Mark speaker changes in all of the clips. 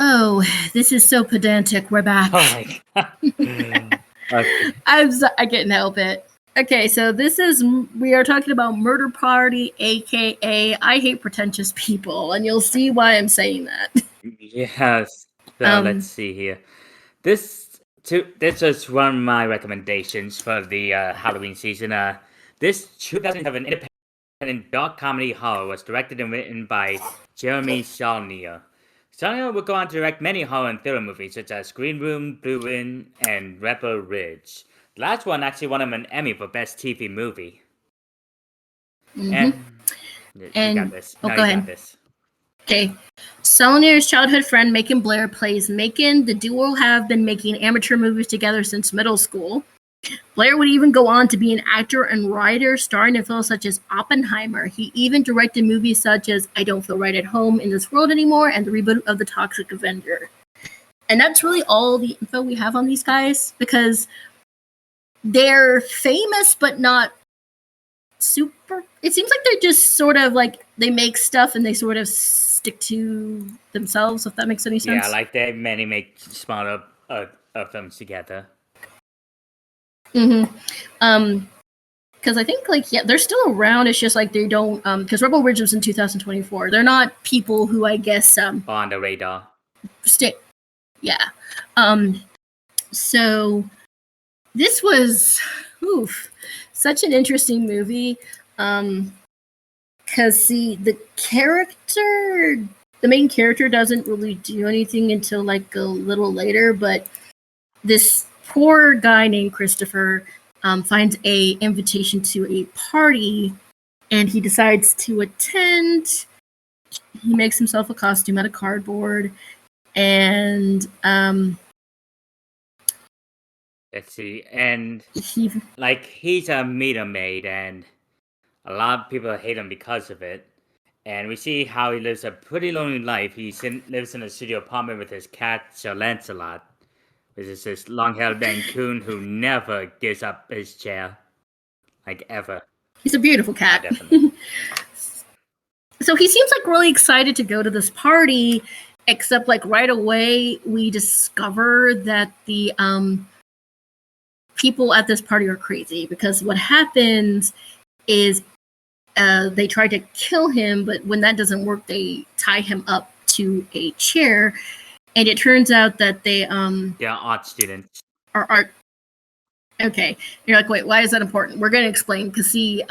Speaker 1: Oh, this is so pedantic. We're back.
Speaker 2: Oh my god. Okay.
Speaker 1: I can't help it. Okay, so we are talking about Murder Party, aka I Hate Pretentious People, and you'll see why I'm saying that.
Speaker 2: Yes. So let's see here. This is one of my recommendations for the Halloween season. This 2007 independent dark comedy horror was directed and written by Jeremy Saulnier. Saulnier would go on to direct many horror and thriller movies such as Green Room, Blue Wind, and Rebel Ridge. The last one actually won him an Emmy for Best TV Movie. And you got this.
Speaker 1: Go
Speaker 2: You
Speaker 1: ahead.
Speaker 2: got this.
Speaker 1: Okay. Saulnier's childhood friend Macon Blair plays Macon. The duo have been making amateur movies together since middle school. Blair would even go on to be an actor and writer, starring in films such as Oppenheimer. He even directed movies such as I Don't Feel Right at Home in This World Anymore and the reboot of The Toxic Avenger. And that's really all the info we have on these guys, because they're famous but not super. It seems like they're just sort of like they make stuff and they sort of stick to themselves, if that makes any sense.
Speaker 2: Yeah, like they many make smaller films together.
Speaker 1: Because I think they're still around. It's just like they don't because Rebel Ridge was in 2024. They're not people who I guess
Speaker 2: on the radar.
Speaker 1: Yeah. So this was such an interesting movie. Because the main character doesn't really do anything until like a little later, but this poor guy named Christopher finds a invitation to a party, and he decides to attend. He makes himself a costume out of cardboard, and
Speaker 2: let's see, and he's a meter maid, and a lot of people hate him because of it. And we see how he lives a pretty lonely life. He lives in a studio apartment with his cat, Sir Lancelot, which is this long-haired Mancoon who never gives up his chair, like ever.
Speaker 1: He's a beautiful cat.
Speaker 2: Yeah, definitely.
Speaker 1: So he seems like really excited to go to this party, except like right away we discover that the people at this party are crazy, because what happens is they try to kill him, but when that doesn't work, they tie him up to a chair, and it turns out that they're
Speaker 2: art students.
Speaker 1: Are art. Okay, you're like, wait, why is that important? We're going to explain, because see,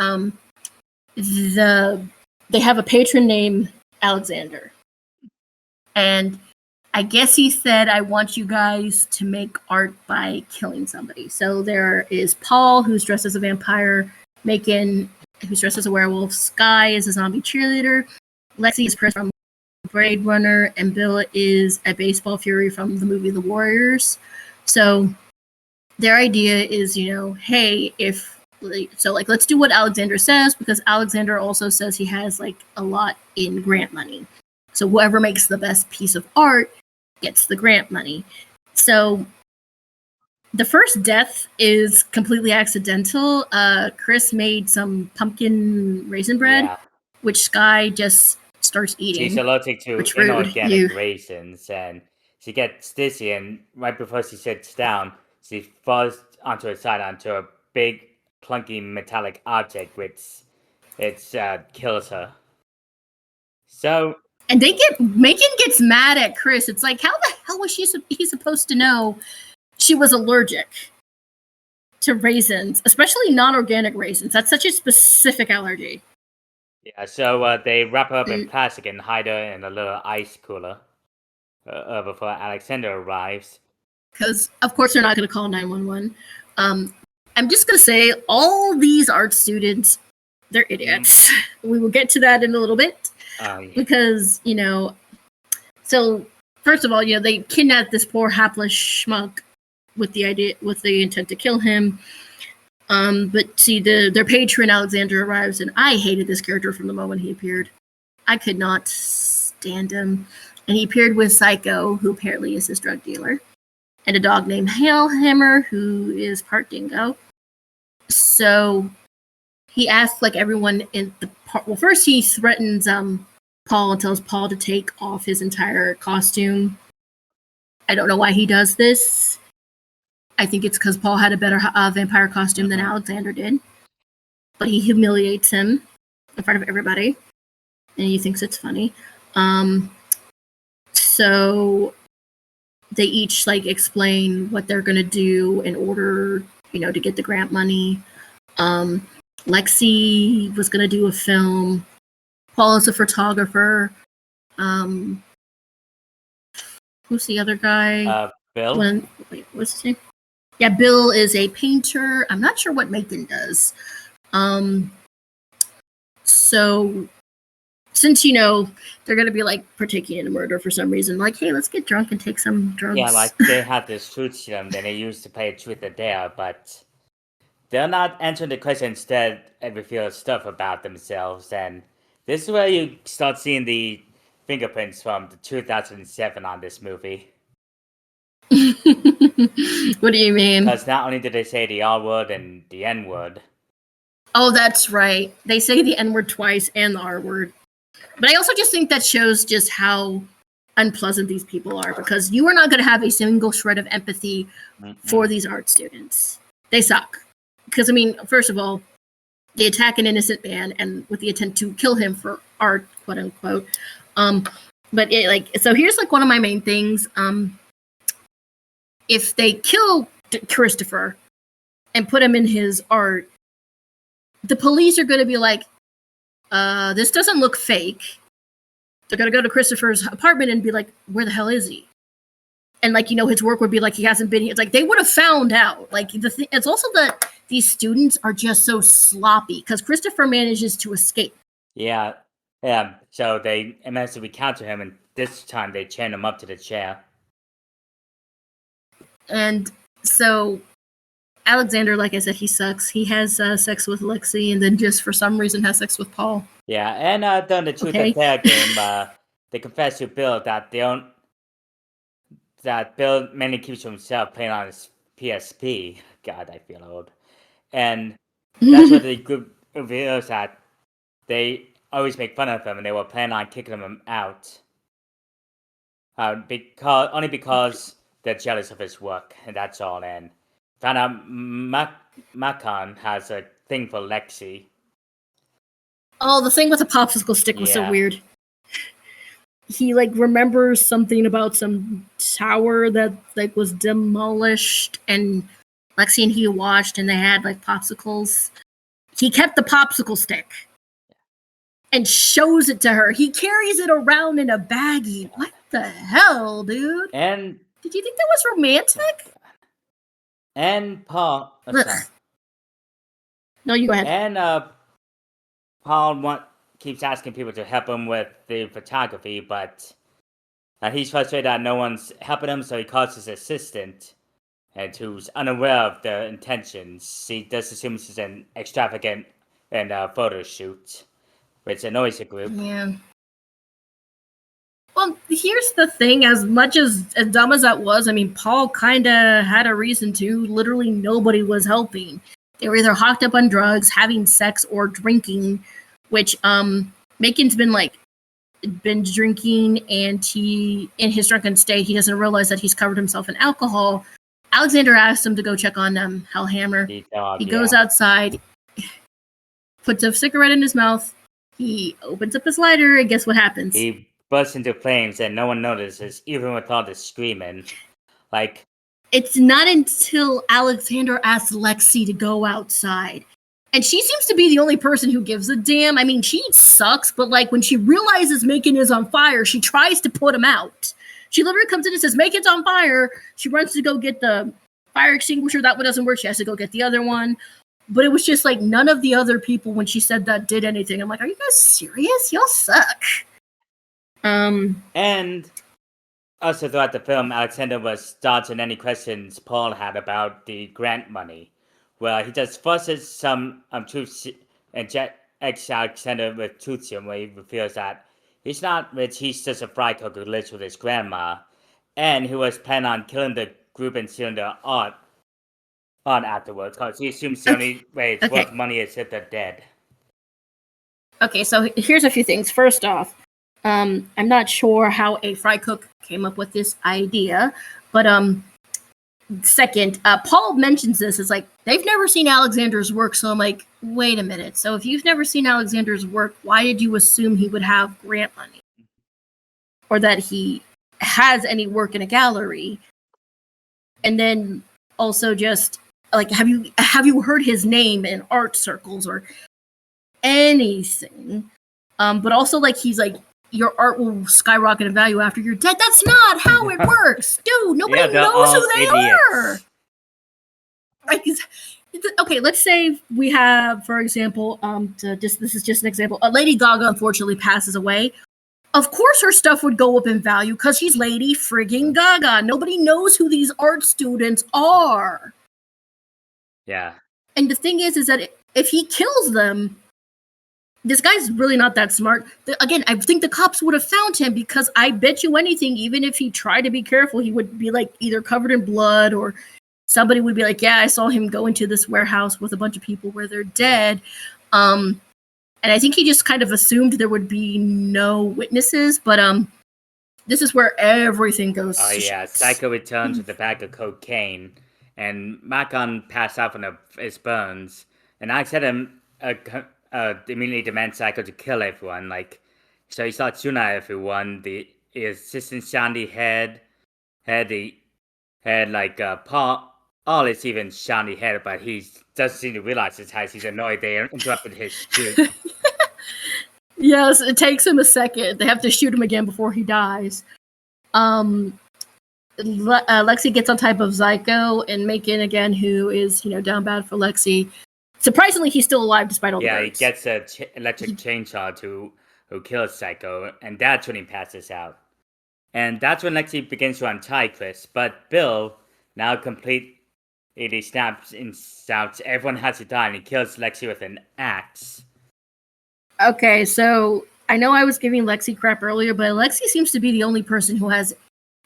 Speaker 1: they have a patron named Alexander, and I guess he said, I want you guys to make art by killing somebody. So there is Paul, who's dressed as a vampire, Macon, who's dressed as a werewolf, Sky is a zombie cheerleader, Lexi is Chris from Blade Runner, and Bill is a baseball fury from the movie The Warriors. So their idea is, hey, let's do what Alexander says, because Alexander also says he has like a lot in grant money. So whoever makes the best piece of art gets the grant money. So the first death is completely accidental. Chris made some pumpkin raisin bread, which Sky just starts eating.
Speaker 2: She's allergic to inorganic raisins, and she gets dizzy, and right before she sits down, she falls onto her side onto a big, clunky metallic object, which kills her. So...
Speaker 1: And Macon gets mad at Chris. It's like, how the hell was he supposed to know she was allergic to raisins, especially non-organic raisins? That's such a specific allergy.
Speaker 2: Yeah, so they wrap her up in plastic and hide her in a little ice cooler before Alexander arrives.
Speaker 1: Because, of course, they're not going to call 911. I'm just going to say, all these art students, they're idiots. We will get to that in a little bit. Because, so first of all, they kidnapped this poor hapless schmuck with the intent to kill him. But see, their patron Alexander arrives, and I hated this character from the moment he appeared. I could not stand him. And he appeared with Psycho, who apparently is his drug dealer, and a dog named Hailhammer, who is part dingo. So he asks like everyone in the part. Well, first he threatens Paul and tells Paul to take off his entire costume I don't know why he does this. I think it's because Paul had a better vampire costume than Alexander did. But he humiliates him in front of everybody. And he thinks it's funny. So they each like explain what they're going to do in order, to get the grant money. Lexi was going to do a film. Paul is a photographer. Who's the other guy?
Speaker 2: Bill.
Speaker 1: What's his name? Yeah, Bill is a painter. I'm not sure what Macon does. So since they're gonna be like partaking in a murder for some reason, like, hey, let's get drunk and take some drugs.
Speaker 2: Yeah, like they had this truth serum that they used to play truth or dare, but they're not answering the question. Instead, they reveal stuff about themselves, and this is where you start seeing the fingerprints from the 2007 on this movie.
Speaker 1: What do you mean?
Speaker 2: Because not only did they say the R word and the N word.
Speaker 1: Oh, that's right. They say the N word twice and the R word. But I also just think that shows just how unpleasant these people are, because you are not going to have a single shred of empathy for these art students. They suck. Because, I mean, first of all, they attack an innocent man and with the intent to kill him for art, quote unquote. But so here's like one of my main things. If they kill Christopher and put him in his art, the police are going to be like, this doesn't look fake. They're going to go to Christopher's apartment and be like, where the hell is he? And his work would be like, he hasn't been here. It's like, they would have found out. Like, it's also that these students are just so sloppy because Christopher manages to escape.
Speaker 2: Yeah. So they managed to encounter him, and this time they chain him up to the chair.
Speaker 1: And so Alexander, like I said, he sucks. He has sex with Lexi, and then just for some reason has sex with Paul.
Speaker 2: Yeah, and during the Truth or Dare game, they confess to Bill that Bill mainly keeps himself playing on his PSP. God, I feel old. And that's what the group reveals, that they always make fun of him, and they were planning on kicking him out. Only because they're jealous of his work, and that's all. And found out Macon has a thing for Lexi.
Speaker 1: Oh, the thing with the popsicle stick was so weird. He remembers something about some tower that was demolished, and Lexi and he watched, and they had popsicles. He kept the popsicle stick and shows it to her. He carries it around in a baggie. What the hell, dude?
Speaker 2: And
Speaker 1: did you think that was romantic?
Speaker 2: And Paul.
Speaker 1: No, you go ahead.
Speaker 2: And Paul keeps asking people to help him with the photography, but he's frustrated that no one's helping him, so he calls his assistant, and who's unaware of their intentions. He just assumes it's an extravagant photo shoot, which annoys the group.
Speaker 1: Yeah. Well, here's the thing. As much as dumb as that was, I mean, Paul kind of had a reason to. Literally nobody was helping. They were either hocked up on drugs, having sex, or drinking, which Macon's been binge drinking, and in his drunken state, he doesn't realize that he's covered himself in alcohol. Alexander asked him to go check on Hellhammer. He goes outside, puts a cigarette in his mouth. He opens up his lighter, and guess what happens?
Speaker 2: He bursts into flames, and no one notices, even with all the screaming.
Speaker 1: It's not until Alexander asks Lexi to go outside. And she seems to be the only person who gives a damn. I mean, she sucks, but when she realizes Macon is on fire, she tries to put him out. She literally comes in and says, Macon's on fire. She runs to go get the fire extinguisher. That one doesn't work. She has to go get the other one. But it was just none of the other people, when she said that, did anything. I'm like, are you guys serious? Y'all suck.
Speaker 2: And also throughout the film, Alexander was dodging any questions Paul had about the grant money. Well, he just forces some truth and injects Alexander with truth serum, where he reveals that he's not rich, he's just a fry cook who lives with his grandma. And he was planning on killing the group and stealing their art afterwards, because he assumes the only way it's worth money is if they're dead.
Speaker 1: Okay, so here's a few things. First off, I'm not sure how a fry cook came up with this idea, but second, Paul mentions this. It's like they've never seen Alexander's work, so I'm like, wait a minute. So if you've never seen Alexander's work, why did you assume he would have grant money, or that he has any work in a gallery? And then also just like, have you heard his name in art circles or anything? But also like he's like, your art will skyrocket in value after you're dead. That's not how it works, dude. Nobody knows who they are. Like, okay, let's say we have, for example, this is just an example. Lady Gaga unfortunately passes away. Of course, her stuff would go up in value because she's Lady frigging Gaga. Nobody knows who these art students are.
Speaker 2: Yeah.
Speaker 1: And the thing is that if he kills them, this guy's really not that smart. Again, I think the cops would have found him because I bet you anything, even if he tried to be careful, he would be like either covered in blood or somebody would be like, yeah, I saw him go into this warehouse with a bunch of people where they're dead. And I think he just kind of assumed there would be no witnesses, but this is where everything goes.
Speaker 2: Oh yeah, Psycho returns with a bag of cocaine, and Makon passed out from his burns, and I said him immediately demands Psycho to kill everyone. Like, so he starts shooting at everyone. The assistant Shandy had like Paul. All is even Shandy head, but he doesn't seem to realize it as he's annoyed they interrupted his shoot.
Speaker 1: Yes, it takes him a second. They have to shoot him again before he dies. Lexi gets on top of Zyko and Macon again, who is down bad for Lexi. Surprisingly, he's still alive despite all the birds.
Speaker 2: He gets an electric chainsaw who kills Psycho, and that's when he passes out. And that's when Lexi begins to untie Chris, but Bill, now completely snaps and shouts, everyone has to die, and he kills Lexi with an axe.
Speaker 1: Okay, so I know I was giving Lexi crap earlier, but Lexi seems to be the only person who has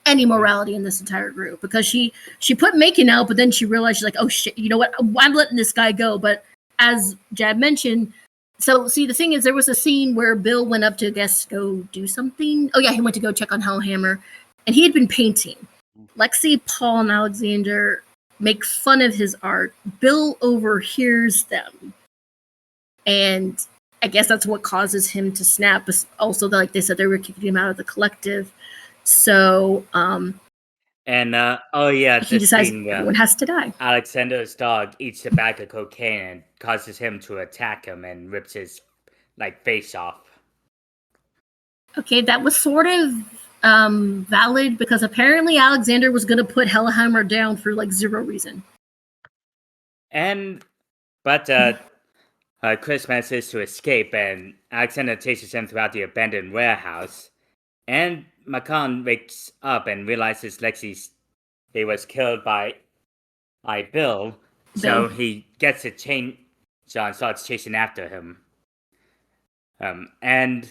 Speaker 1: any morality in this entire group, because she put Macon out, but then she realized, she's like, oh shit, you know what, I'm letting this guy go. But as Jad mentioned, so see, the thing is, there was a scene where Bill went up to, I guess, go do something. Oh yeah, he went to go check on Hellhammer, and he had been painting. Lexi, Paul, and Alexander make fun of his art. Bill overhears them, and I guess that's what causes him to snap. But also, like they said, they were kicking him out of the collective. So, he decides everyone has to die.
Speaker 2: Alexander's dog eats a bag of cocaine and causes him to attack him and rips his face off.
Speaker 1: Okay, that was sort of valid, because apparently Alexander was going to put Hellhammer down for zero reason.
Speaker 2: But Chris manages to escape, and Alexander chases him throughout the abandoned warehouse. And Macon wakes up and realizes he was killed by Bill. So he gets a chainsaw and starts chasing after him. And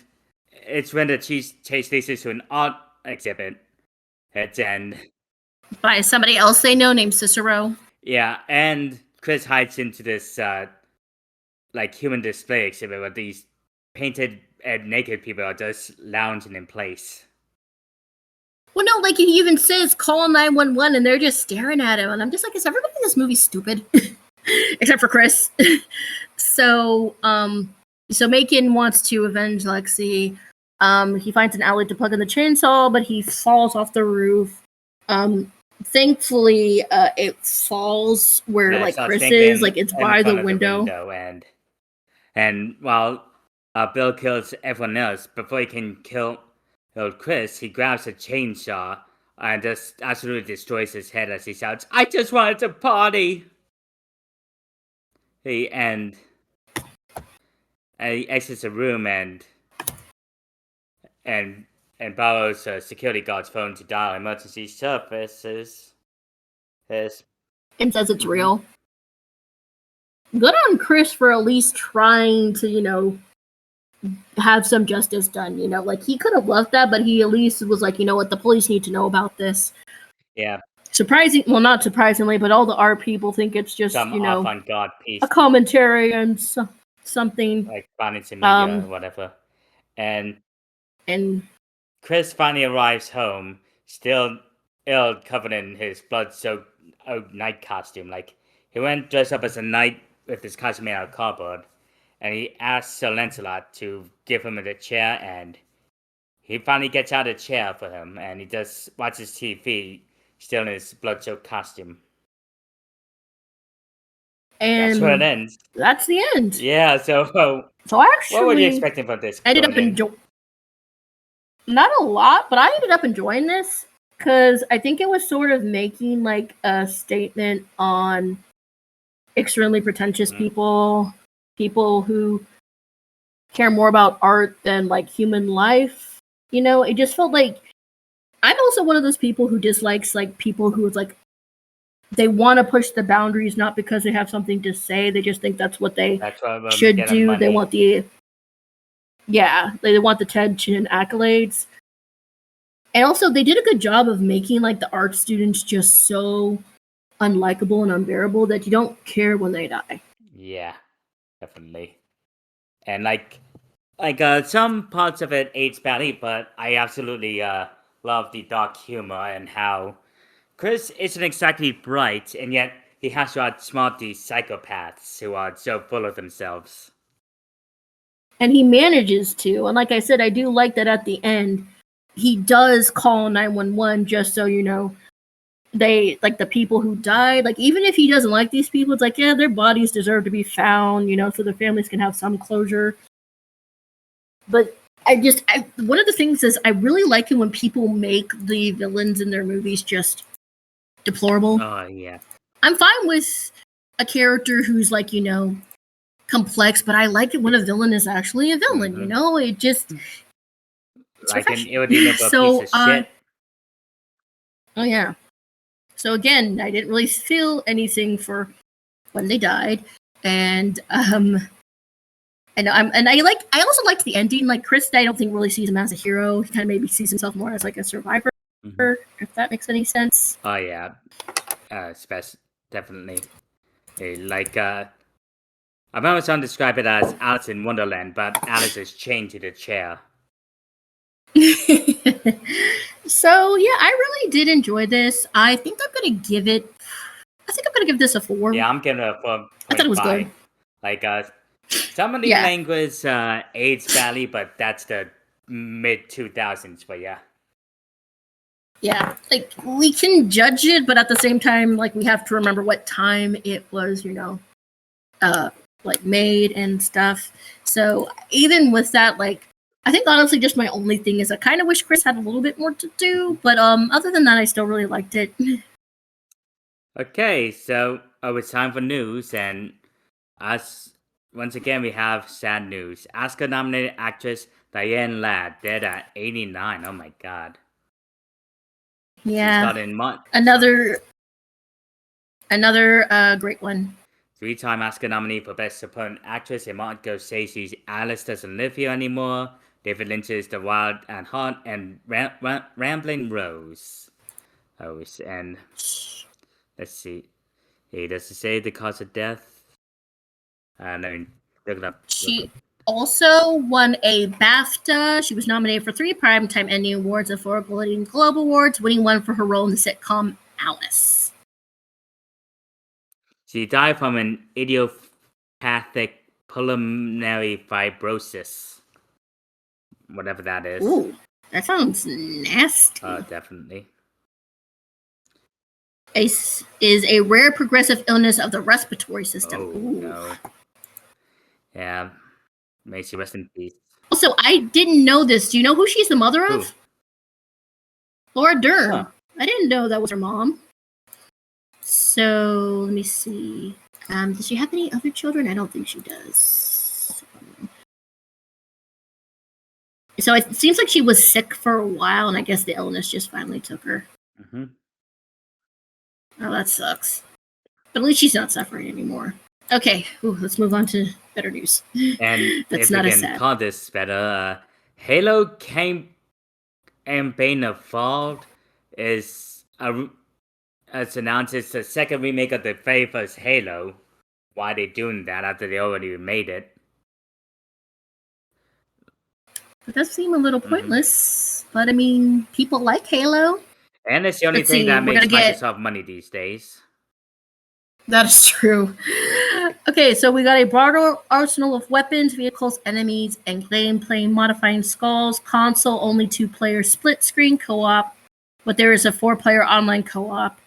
Speaker 2: it's when the chase leads to an art exhibit at the end.
Speaker 1: By somebody else they know named Cicero.
Speaker 2: Yeah, and Chris hides into this human display exhibit where these painted and naked people are just lounging in place.
Speaker 1: Well, no, he even says call 911, and they're just staring at him, and I'm just like, is everybody in this movie stupid? Except for Chris. So Macon wants to avenge Lexi. He finds an outlet to plug in the chainsaw, but he falls off the roof. Thankfully, it falls where Chris is, it's by the window.
Speaker 2: And while Bill kills everyone else, before he can kill Chris, he grabs a chainsaw and just absolutely destroys his head as he shouts, I just wanted to party! He exits the room and borrows a security guard's phone to dial emergency services.
Speaker 1: And says it's real. Good on Chris for at least trying to, have some justice done. He could have left that, but he at least was like, you know what, the police need to know about this.
Speaker 2: Yeah.
Speaker 1: Not surprisingly, but all the art people think it's just,
Speaker 2: some avant-garde piece,
Speaker 1: a commentary and something
Speaker 2: like Vanity Media or whatever. And
Speaker 1: And
Speaker 2: Chris finally arrives home, still ill, covered in his blood-soaked night costume. Like, he went dressed up as a knight with his costume made out of cardboard, and he asks Sir Lancelot to give him the chair, and he finally gets out of the chair for him, and he just watches TV, still in his blood-soaked costume. That's where it ends.
Speaker 1: That's the end.
Speaker 2: Yeah, so
Speaker 1: actually,
Speaker 2: what were you expecting from this?
Speaker 1: I ended up enjoying not a lot, but I ended up enjoying this because I think it was sort of making like a statement on extremely pretentious people who care more about art than like human life. You know, it just felt like I'm also one of those people who dislikes like people who is like they want to push the boundaries not because they have something to say, they just think that's what they should do.
Speaker 2: Money.
Speaker 1: They want the they want the attention and accolades. And also they did a good job of making like the art students just so unlikable and unbearable that you don't care when they die.
Speaker 2: Yeah, definitely. And like some parts of it aged badly, but I absolutely love the dark humor and how Chris isn't exactly bright, and yet he has to outsmart these psychopaths who are so full of themselves.
Speaker 1: And he manages to. And like I said, I do like that at the end, he does call 911 just so you know they like the people who died. Like even if he doesn't like these people, it's like their bodies deserve to be found, you know, so the families can have some closure. But one of the things is I really like it when people make the villains in their movies just deplorable.
Speaker 2: Oh yeah.
Speaker 1: I'm fine with a character who's like, you know, complex, but I like it when a villain is actually a villain, you know? It just
Speaker 2: like an irredeemable piece of shit.
Speaker 1: Oh yeah. So again, I didn't really feel anything for when they died. And I also liked the ending. Like Chris, I don't think really sees him as a hero. He kind of maybe sees himself more as like a survivor, if that makes any sense.
Speaker 2: Oh yeah, definitely. Like I've always describe it as Alice in Wonderland, but Alice is chained to the chair.
Speaker 1: So yeah, I really did enjoy this. I think I'm gonna give this a 4.
Speaker 2: Yeah, I'm giving it a 4.5.
Speaker 1: I thought it was good.
Speaker 2: Like some of the language aged badly, but that's the mid 2000s. But yeah.
Speaker 1: Yeah, like we can judge it, but at the same time, like we have to remember what time it was, you know, like made and stuff. So even with that, like I think honestly, just my only thing is I kind of wish Chris had a little bit more to do, but other than that, I still really liked it.
Speaker 2: Okay, so it's time for news, and once again we have sad news. Oscar-nominated actress Diane Ladd dead at 89. Oh my god.
Speaker 1: Yeah, another great one.
Speaker 2: 3-time Oscar nominee for Best Supporting Actress, and Martin Scorsese's Alice Doesn't Live Here Anymore, David Lynch's The Wild and Heart, and Rambling Rose. And let's see. He does it say the cause of death? Let me look it up.
Speaker 1: She also won a BAFTA. She was nominated for 3 Primetime Emmy Awards and 4 Golden Globe Awards, winning one for her role in the sitcom Alice.
Speaker 2: She died from an idiopathic pulmonary fibrosis. Whatever that is.
Speaker 1: Ooh, that sounds nasty.
Speaker 2: Definitely.
Speaker 1: ACE is a rare progressive illness of the respiratory system.
Speaker 2: Oh, no. Yeah. May she rest in peace.
Speaker 1: Also, I didn't know this. Do you know who she's the mother of? Laura Dern. Huh. I didn't know that was her mom. So, let me see. Does she have any other children? I don't think she does. So, it seems like she was sick for a while, and I guess the illness just finally took her.
Speaker 2: Mm-hmm.
Speaker 1: Oh, that sucks. But at least she's not suffering anymore. Okay, let's move on to better news.
Speaker 2: And
Speaker 1: that's
Speaker 2: if
Speaker 1: not
Speaker 2: we
Speaker 1: as
Speaker 2: can
Speaker 1: sad.
Speaker 2: call this better, Halo Campaign of Fall is announced it's the second remake of the very first Halo. Why are they doing that after they already made it?
Speaker 1: It does seem a little pointless, but I mean, people like Halo.
Speaker 2: And it's the only
Speaker 1: Let's
Speaker 2: thing
Speaker 1: see,
Speaker 2: that
Speaker 1: we're
Speaker 2: makes
Speaker 1: gonna get.
Speaker 2: Microsoft money these days.
Speaker 1: That is true. Okay, so we got a broader arsenal of weapons, vehicles, enemies, and gameplay modifying skulls. Console only 2-player split screen co-op, but there is a 4-player online co-op.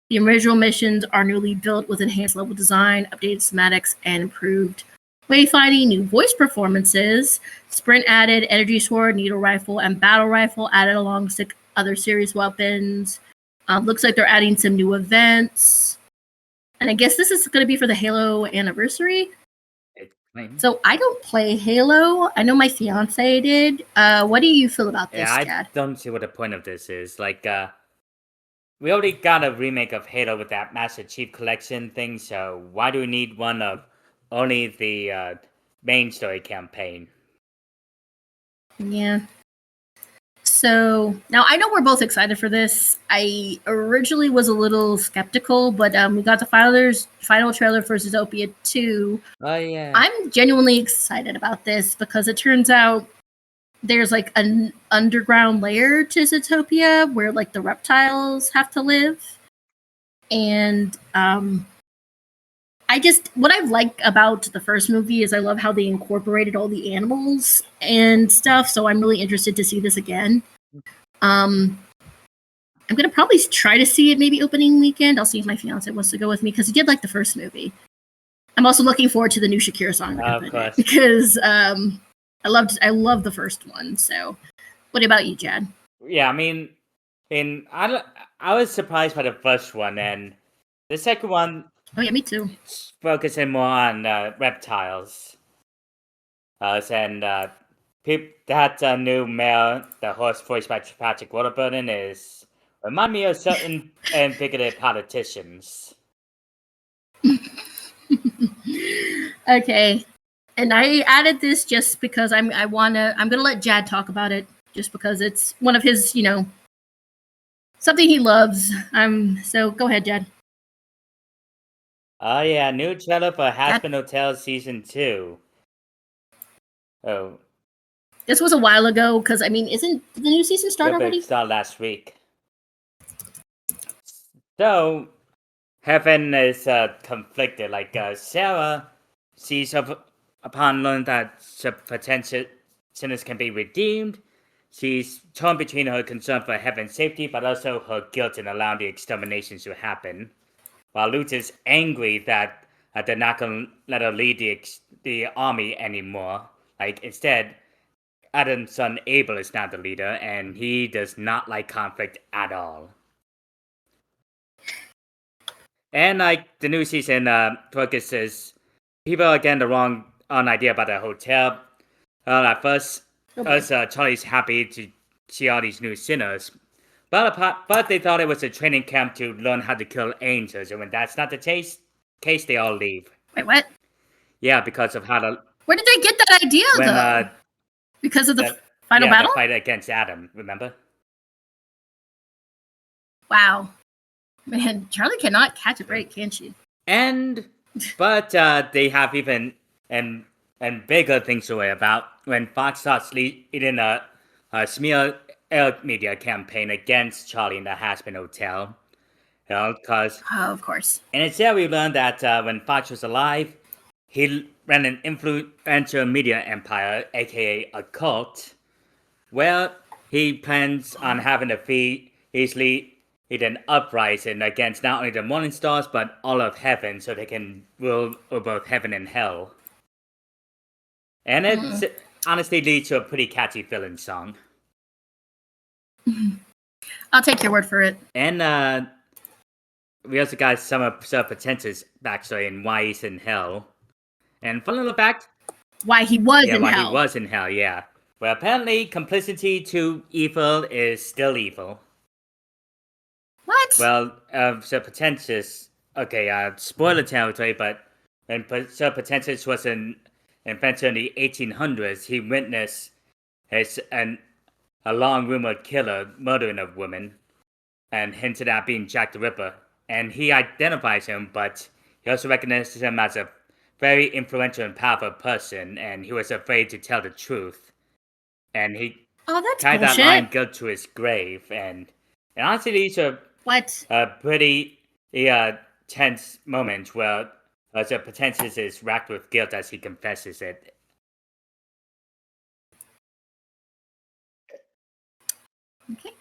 Speaker 1: The original missions are newly built with enhanced level design, updated schematics, and improved wayfinding, new voice performances, sprint added, energy sword, needle rifle, and battle rifle added alongside other series weapons. Looks like they're adding some new events. And I guess this is going to be for the Halo anniversary. So I don't play Halo. I know my fiance did. What do you feel about this, Chad?
Speaker 2: I don't see what the point of this is. Like, we already got a remake of Halo with that Master Chief Collection thing, so why do we need one of only the main story campaign?
Speaker 1: Yeah. So now I know we're both excited for this. I originally was a little skeptical, but we got the final trailer for Zootopia 2.
Speaker 2: Oh yeah.
Speaker 1: I'm genuinely excited about this because it turns out there's like an underground layer to Zootopia where like the reptiles have to live. And what I like about the first movie is I love how they incorporated all the animals and stuff. So I'm really interested to see this again. I'm gonna probably try to see it maybe opening weekend. I'll see if my fiance wants to go with me because he did like the first movie. I'm also looking forward to the new Shakira song because I love the first one. So, what about you, Jad?
Speaker 2: Yeah, I mean, I was surprised by the first one, and the second one.
Speaker 1: Oh yeah, me too.
Speaker 2: Focusing more on reptiles, and that new male, the horse voiced by Patrick Warburton, remind me of certain bigoted politicians.
Speaker 1: Okay, and I added this just because I'm gonna let Jad talk about it just because it's one of his, something he loves. So go ahead, Jad.
Speaker 2: Oh yeah, new trailer for Hazbin Hotel Season 2. Oh.
Speaker 1: This was a while ago, because, I mean, did the new season start already?
Speaker 2: It started last week. So, Heaven is conflicted. Like, Sarah sees upon learning that potential sinners can be redeemed. She's torn between her concern for Heaven's safety, but also her guilt in allowing the exterminations to happen. While Lutz is angry that they're not going to let her lead the army anymore. Like, instead, Adam's son Abel is now the leader, and he does not like conflict at all. And like the new season focuses people are getting the wrong idea about the hotel. At first, Charlie's happy to see all these new sinners, but they thought it was a training camp to learn how to kill angels, and when that's not the case, they all leave.
Speaker 1: Wait, what?
Speaker 2: Yeah, because of how the.
Speaker 1: Where did they get that idea though? Because of the final battle?
Speaker 2: The fight against Adam. Remember?
Speaker 1: Wow, man, Charlie cannot catch a break, can she?
Speaker 2: But they have even and bigger things to worry about when Fox starts leading a smear media campaign against Charlie in the Hazbin Hotel. Because
Speaker 1: of course.
Speaker 2: And it's there we learned that when Fox was alive, he ran an influential media empire, aka a cult, where he plans on having a fee easily. An uprising against not only the morning stars but all of heaven, so they can rule both heaven and hell. And it honestly leads to a pretty catchy villain song.
Speaker 1: I'll take your word for it.
Speaker 2: And we also got some of Sir Potential's backstory and why he's in hell. And fun little fact:
Speaker 1: why he was in hell.
Speaker 2: Why he was in hell, yeah. Well, apparently complicity to evil is still evil.
Speaker 1: What?
Speaker 2: Well, Sir Potentius. Okay, spoiler territory, but when Sir Potentius was an inventor in the 1800s, he witnessed a long rumored killer murdering a woman, and hinted at being Jack the Ripper. And he identifies him, but he also recognizes him as a very influential and powerful person, and he was afraid to tell the truth. and he
Speaker 1: Oh, that's
Speaker 2: tied that
Speaker 1: bullshit.
Speaker 2: lion goat to his grave. And honestly, these are
Speaker 1: What?
Speaker 2: pretty tense moments where the protagonist is racked with guilt as he confesses it.
Speaker 1: Okay.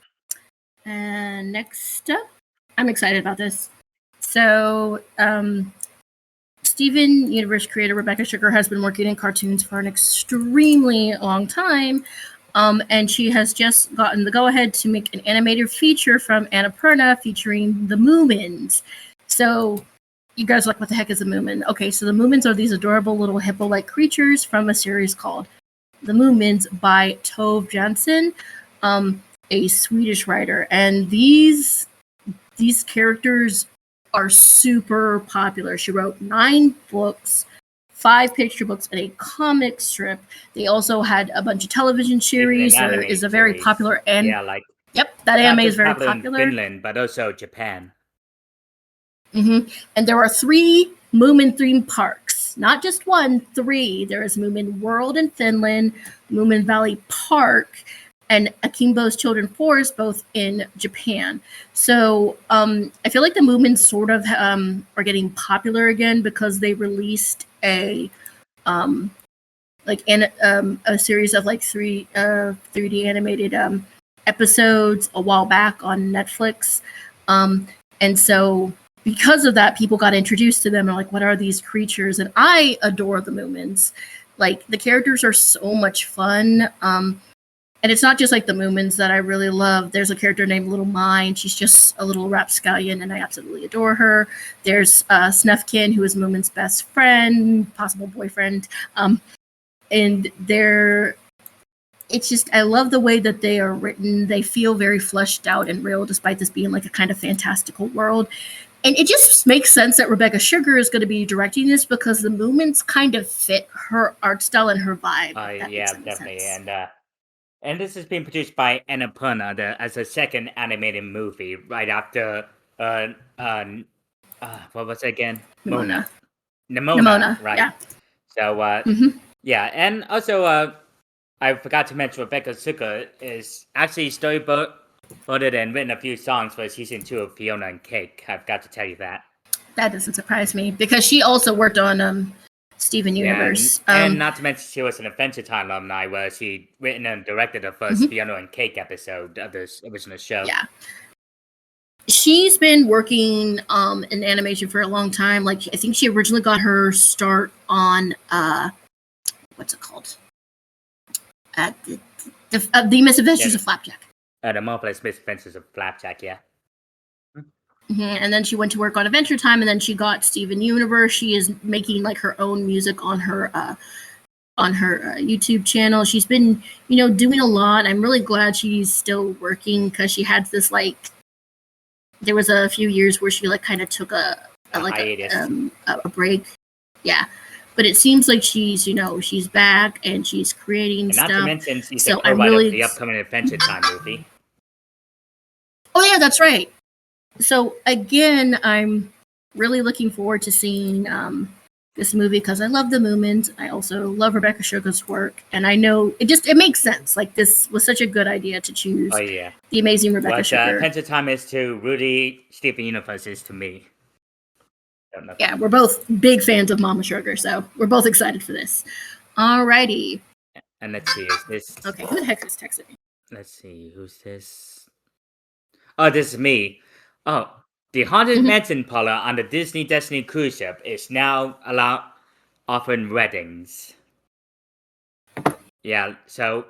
Speaker 1: And next up, I'm excited about this. So, Steven Universe creator Rebecca Sugar has been working in cartoons for an extremely long time. And she has just gotten the go-ahead to make an animated feature from Annapurna featuring the Moomins. So you guys are like, what the heck is a Moomin? Okay, so the Moomins are these adorable little hippo-like creatures from a series called The Moomins by Tove Jansson, a Swedish writer. And these characters are super popular. She wrote 9 books, 5 picture books, and a comic strip. They also had a bunch of television series. There is a very popular and that anime is very popular
Speaker 2: in Finland, but also Japan.
Speaker 1: And there are 3 Moomin themed parks, not just 1, 3. There is Moomin World in Finland, Moomin Valley Park, and Akimbo's Children Forest, both in Japan. So I feel like the Moomins sort of are getting popular again because they released a series of like 3D animated episodes a while back on Netflix, and so because of that, people got introduced to them and like, what are these creatures? And I adore the Moomins. Like the characters are so much fun. And it's not just like the Moomins that I really love. There's a character named Little Mine. She's just a little rapscallion, and I absolutely adore her. There's Snufkin, who is Moomin's best friend, possible boyfriend. And it's just, I love the way that they are written. They feel very fleshed out and real, despite this being like a kind of fantastical world. And it just makes sense that Rebecca Sugar is going to be directing this because the Moomins kind of fit her art style and her vibe.
Speaker 2: Yeah, definitely. Sense. And this is being produced by Annapurna as a second animated movie right after what was it again?
Speaker 1: Nimona,
Speaker 2: right?
Speaker 1: Yeah.
Speaker 2: So yeah, and also I forgot to mention Rebecca Sugar is actually storyboarded and written a few songs for season 2 of Fiona and Cake. I've got to tell you that.
Speaker 1: That doesn't surprise me because she also worked on Steven Universe.
Speaker 2: And not to mention she was an Adventure Time alumni where she written and directed the first Fiona and Cake episode of this original show.
Speaker 1: Yeah. She's been working in animation for a long time. Like I think she originally got her start on what's it called? The Misadventures of Flapjack.
Speaker 2: The Marvelous Misadventures of Flapjack, yeah.
Speaker 1: And then she went to work on Adventure Time, and then she got Steven Universe. She is making like her own music on her YouTube channel. She's been, doing a lot. I'm really glad she's still working because she had this like. There was a few years where she like kind of took a break. Yeah, but it seems like she's she's back and she's creating stuff. Not to mention
Speaker 2: she's a co-writer of the upcoming Adventure Time movie.
Speaker 1: Oh yeah, that's right. So again, I'm really looking forward to seeing this movie because I love the Moomins. I also love Rebecca Sugar's work, and I know it makes sense. Like this was such a good idea to choose.
Speaker 2: Oh yeah,
Speaker 1: the amazing Rebecca Sugar.
Speaker 2: Adventure Time is to Rooty, Steven Universe is to me.
Speaker 1: Yeah, we're both big fans of Mama Sugar, so we're both excited for this. Alrighty.
Speaker 2: And let's see, is this
Speaker 1: okay? Who the heck is texting me?
Speaker 2: Let's see, who's this? Oh, this is me. Oh, the Haunted Mansion parlor on the Disney Destiny cruise ship is now offering weddings. Yeah, so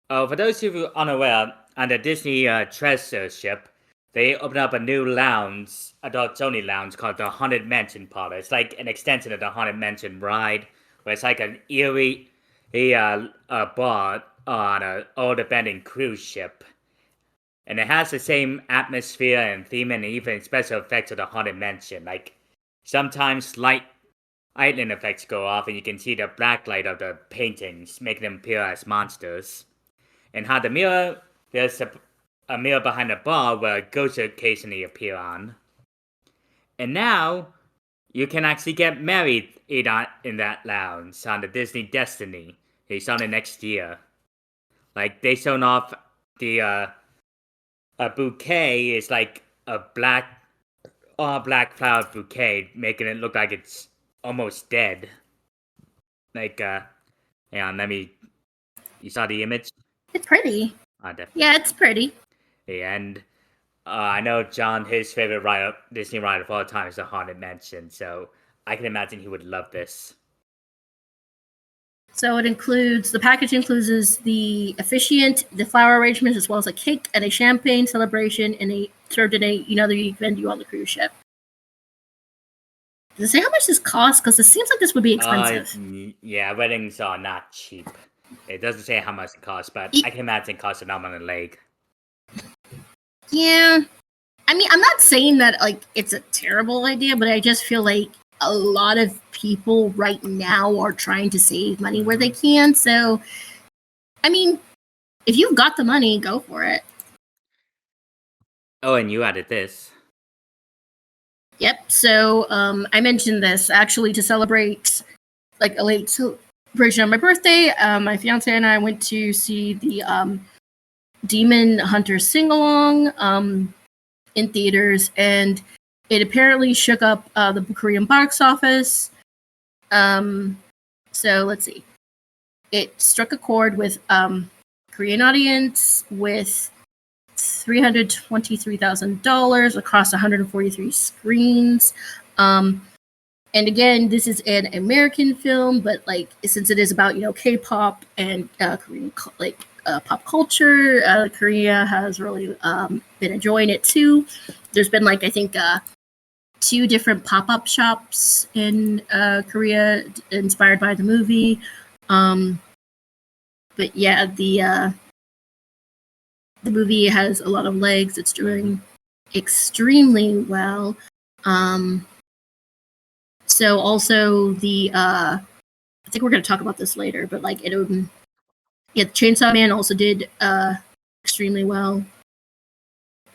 Speaker 2: for those of you unaware, on the Disney Treasure ship, they opened up a new lounge, adults-only lounge called the Haunted Mansion parlor. It's like an extension of the Haunted Mansion ride, where it's like an eerie bar on an old abandoned cruise ship. And it has the same atmosphere and theme and even special effects of the Haunted Mansion. Like, sometimes lightning effects go off and you can see the black light of the paintings, making them appear as monsters. And how there's a mirror behind the bar where ghosts occasionally appear on. And now, you can actually get married in that lounge on the Disney Destiny. It's on the next year. Like they shown off the a bouquet is like a all black flower bouquet, making it look like it's almost dead. Like hang on, you saw the image?
Speaker 1: It's pretty.
Speaker 2: Definitely.
Speaker 1: Yeah, it's pretty.
Speaker 2: And I know John, his favorite Disney ride of all time is the Haunted Mansion, so I can imagine he would love this.
Speaker 1: So the package includes the officiant, the flower arrangement, as well as a cake and a champagne celebration, and served in another unique venue on the cruise ship. Does it say how much this costs? Because it seems like this would be expensive.
Speaker 2: Yeah, weddings are not cheap. It doesn't say how much it costs, but I can imagine it costs an arm and a leg.
Speaker 1: Yeah. I mean, I'm not saying that like it's a terrible idea, but I just feel like a lot of people right now are trying to save money where they can. So, I mean, if you've got the money, go for it.
Speaker 2: Oh, and you added this.
Speaker 1: Yep. So I mentioned this actually to celebrate like a late celebration on my birthday. My fiance and I went to see the Demon Hunter sing-along in theaters, and it apparently shook up the Korean box office. So let's see. It struck a chord with Korean audience with $323,000 across 143 screens. And again, this is an American film, but like since it is about K-pop and Korean pop culture, Korea has really been enjoying it too. There's been like I think 2 different pop-up shops in Korea inspired by the movie. But yeah, the movie has a lot of legs. It's doing extremely well. So also I think we're going to talk about this later, but like Chainsaw Man also did extremely well.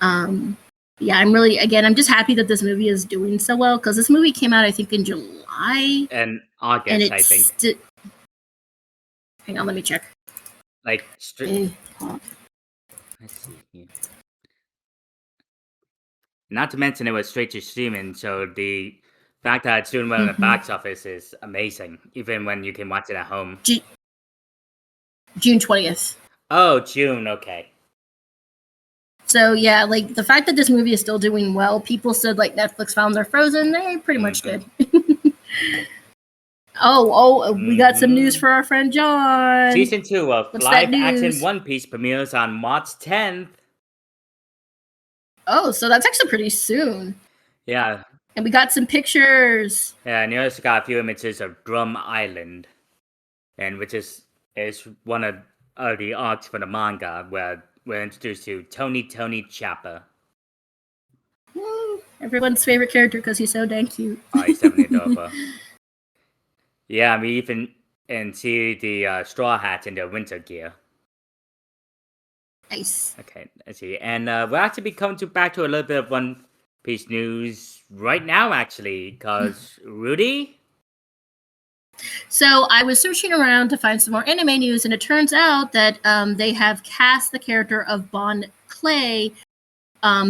Speaker 1: Yeah, I'm just happy that this movie is doing so well because this movie came out I think in July
Speaker 2: and August, I think.
Speaker 1: Hang on, let me check.
Speaker 2: Like let's see here. Not to mention it was straight to streaming, so the fact that it's doing well in the box office is amazing, even when you can watch it at home.
Speaker 1: June 20th.
Speaker 2: Oh, June, okay.
Speaker 1: So yeah, like the fact that this movie is still doing well, people said like Netflix found their Frozen, they pretty much did. We got some news for our friend John.
Speaker 2: Season 2 of live action One Piece premieres on March 10th.
Speaker 1: Oh, so that's actually pretty soon.
Speaker 2: Yeah.
Speaker 1: And we got some pictures.
Speaker 2: Yeah, and you also got a few images of Drum Island, and which is one of the arcs for the manga where we're introduced to Tony Chapper.
Speaker 1: Everyone's favorite character because he's so dang cute.
Speaker 2: Oh, he's definitely adorable. Yeah, we even see the Straw Hats in their winter gear.
Speaker 1: Nice.
Speaker 2: Okay, let's see. And we'll actually be coming back to a little bit of One Piece news right now, actually, because Rooty?
Speaker 1: So I was searching around to find some more anime news, and it turns out that they have cast the character of Bon Clay.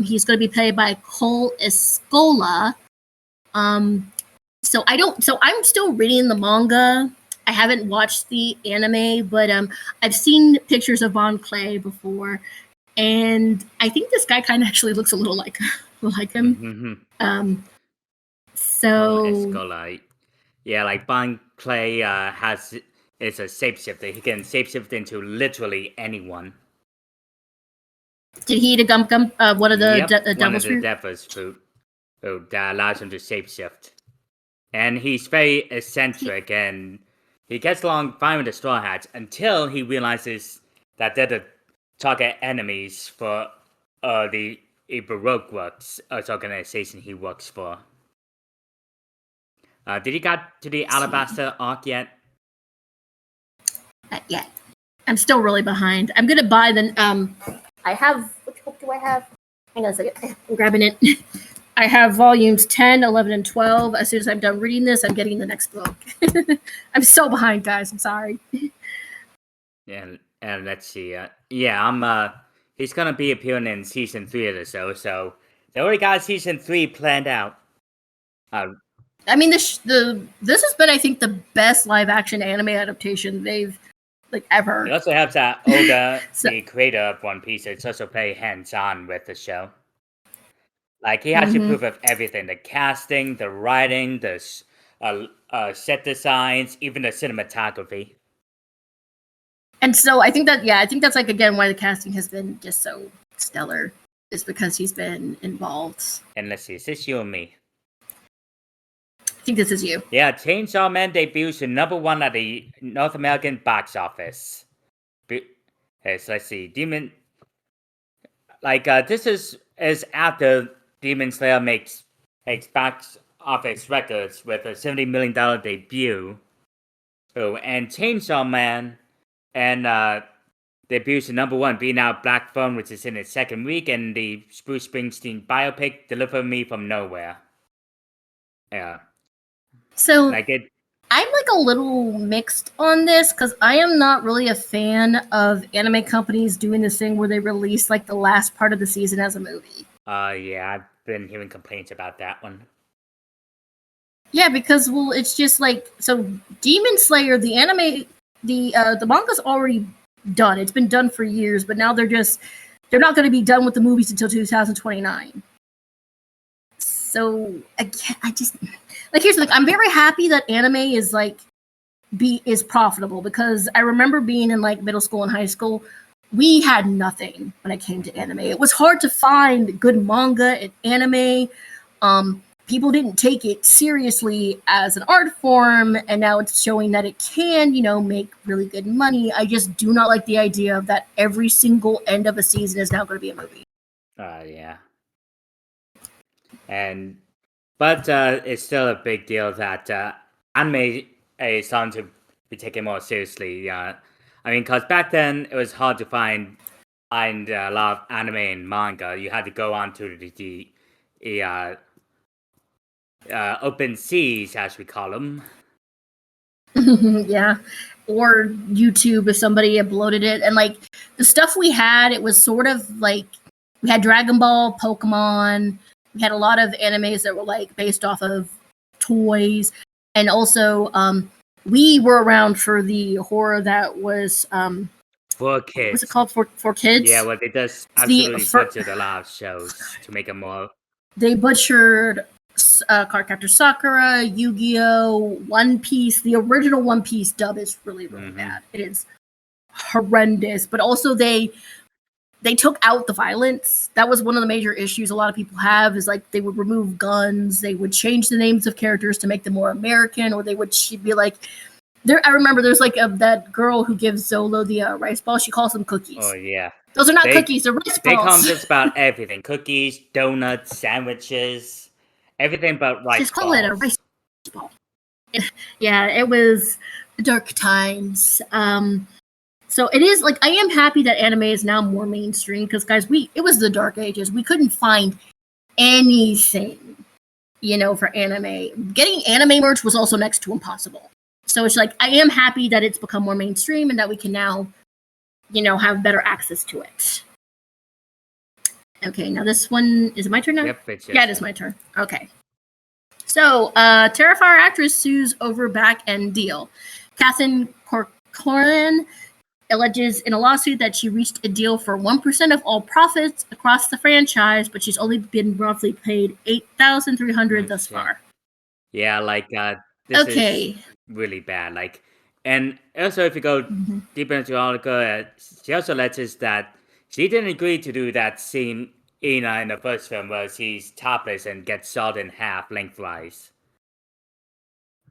Speaker 1: He's going to be played by Cole Escola. So I'm still reading the manga. I haven't watched the anime, but I've seen pictures of Bon Clay before, and I think this guy kind of actually looks a little like him. So
Speaker 2: Escola. Yeah, like Bon Clay is a shapeshifter. He can shapeshift into literally anyone.
Speaker 1: Did he eat a gum? One of the devil's fruit?
Speaker 2: Devil's fruit. That allows him to shapeshift. And he's very eccentric, and he gets along fine with the Straw Hats until he realizes that they're the target enemies for the Baroque Works organization he works for. Did he got to the Alabaster arc yet?
Speaker 1: Not yet. I'm still really behind. I'm gonna buy the I have, which book do I have? Hang on a second. I'm grabbing it. I have volumes 10, 11, and 12. As soon as I'm done reading this, I'm getting the next book. I'm so behind, guys. I'm sorry.
Speaker 2: Yeah, And let's see. Yeah, he's gonna be appearing in season 3 of the show, so they already got season 3 planned out.
Speaker 1: I mean, this has been, I think, the best live action anime adaptation they've ever.
Speaker 2: It also helps that Oda,
Speaker 1: So-
Speaker 2: the creator of One Piece, is also very hands-on with the show. Like he has to approve of everything: the casting, the writing, the set designs, even the cinematography.
Speaker 1: And so I think that's like, again, why the casting has been just so stellar, is because he's been involved.
Speaker 2: And let's see, is this you or me?
Speaker 1: I think this is you.
Speaker 2: Yeah, Chainsaw Man debuts to #1 at the North American box office. So let's see, Demon. This is after Demon Slayer makes box office records with a $70 million debut. Oh, and Chainsaw Man and debuts to #1, being out Black Phone, which is in its second week, and the Bruce Springsteen biopic Deliver Me From Nowhere. Yeah.
Speaker 1: So I'm like a little mixed on this, because I am not really a fan of anime companies doing this thing where they release like the last part of the season as a movie.
Speaker 2: Yeah, I've been hearing complaints about that one.
Speaker 1: Yeah, because it's just like, so Demon Slayer, the anime, the manga's already done. It's been done for years, but now they're not going to be done with the movies until 2029. So I just like, here's the thing. I'm very happy that anime is is profitable, because I remember being in like middle school and high school, we had nothing when it came to anime. It was hard to find good manga and anime. People didn't take it seriously as an art form, and now it's showing that it can, make really good money. I just do not like the idea of that every single end of a season is now going to be a movie.
Speaker 2: Yeah. But it's still a big deal that anime is starting to be taken more seriously. I mean, because back then it was hard to find a lot of anime and manga. You had to go on to the open seas, as we call them.
Speaker 1: Yeah, or YouTube if somebody uploaded it. And like the stuff we had, it was sort of like, we had Dragon Ball, Pokemon. We had a lot of animes that were like based off of toys, and also we were around for the horror that was
Speaker 2: for kids.
Speaker 1: What was it called, for kids?
Speaker 2: Yeah, well, they just absolutely butchered a lot of shows to make them more.
Speaker 1: They butchered Cardcaptor Sakura, Yu-Gi-Oh!, One Piece. The original One Piece dub is really, really bad. It is horrendous. But also they took out the violence. That was one of the major issues a lot of people have, is like they would remove guns, they would change the names of characters to make them more American, or they would be like, I remember there's like that girl who gives Zolo the rice ball. She calls them cookies.
Speaker 2: Oh, yeah.
Speaker 1: Those are not cookies, they're rice balls.
Speaker 2: They call them just about everything. Cookies, donuts, sandwiches, everything but rice balls.
Speaker 1: Just call it a rice ball. Yeah, it was dark times. So it is like, I am happy that anime is now more mainstream, because guys, it was the dark ages. We couldn't find anything, for anime. Getting anime merch was also next to impossible. So it's like, I am happy that it's become more mainstream and that we can now, have better access to it. Okay, now this one, is it my turn now?
Speaker 2: Yep,
Speaker 1: yeah, it is my turn. Okay. So, Terrifier actress sues over back-end deal. Katherine Corcoran alleges in a lawsuit that she reached a deal for 1% of all profits across the franchise, but she's only been roughly paid $8,300 thus far.
Speaker 2: Yeah, this is really bad. And also, if you go deeper into the article, she also alleges that she didn't agree to do that scene in the first film where she's topless and gets sawed in half lengthwise.